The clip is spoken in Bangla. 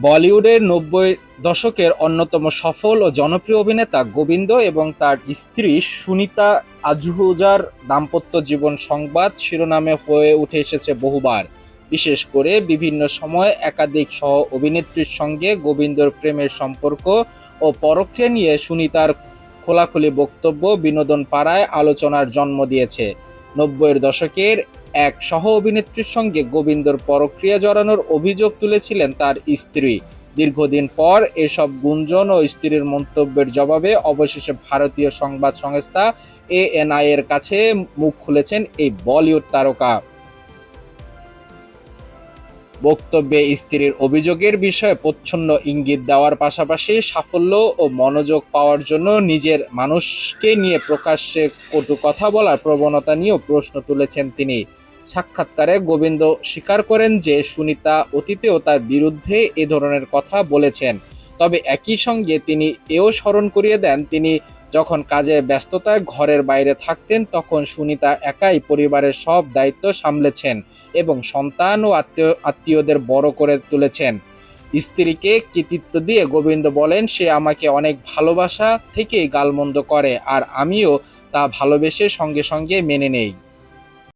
বলিউডের ৯০ দশকের অন্যতম সফল ও জনপ্রিয় অভিনেতা গোবিন্দ এবং তার স্ত্রী সুনিতা আজহুজার দাম্পত্য জীবন সংবাদ শিরোনামে হয়ে উঠে এসেছে বহুবার। বিশেষ করে বিভিন্ন সময় একাধিক সহ অভিনেত্রীর সঙ্গে গোবিন্দর প্রেমের সম্পর্ক ও পরক্রিয়া নিয়ে সুনিতার খোলাখুলি বক্তব্য বিনোদন পাড়ায় আলোচনার জন্ম দিয়েছে। ৯০-এর দশকের এক সহ অভিনেত্রীর সঙ্গে গোবিন্দর পরক্রিয়া জড়ানোর অভিযোগ তুলেছিলেন তার স্ত্রী। দীর্ঘদিন পর এসব গুঞ্জন ও স্ত্রীর মন্তব্যের জবাবে অবশেষে ভারতীয় সংবাদ সংস্থা এএনআই এর কাছে মুখ খুলেছেন এই বলিউড তারকা। বক্তব্যে স্ত্রীর অভিযোগের বিষয়ে প্রচ্ছন্ন ইঙ্গিত দেওয়ার পাশাপাশি সাফল্য ও মনোযোগ পাওয়ার জন্য নিজের মানুষকে নিয়ে প্রকাশ্যে কটু কথা বলার প্রবণতা নিয়েও প্রশ্ন তুলেছেন তিনি। সাক্ষাৎকারে গোবিন্দ স্বীকার করেন যে সুনিতা অতীতেও তার বিরুদ্ধে এ ধরনের কথা বলেছেন। তবে একই সঙ্গে তিনি এও স্মরণ করিয়ে দেন, তিনি যখন কাজের ব্যস্ততায় ঘরের বাইরে থাকতেন তখন সুনিতা একাই পরিবারের সব দায়িত্ব সামলেছেন এবং সন্তান ও আত্মীয়দের বড় করে তুলেছেন। স্ত্রীকে কৃতিত্ব দিয়ে গোবিন্দ বলেন, সে আমাকে অনেক ভালোবাসা থেকেই গালমন্দ করে আর আমিও তা ভালোবেসে সঙ্গে সঙ্গে মেনে নেই।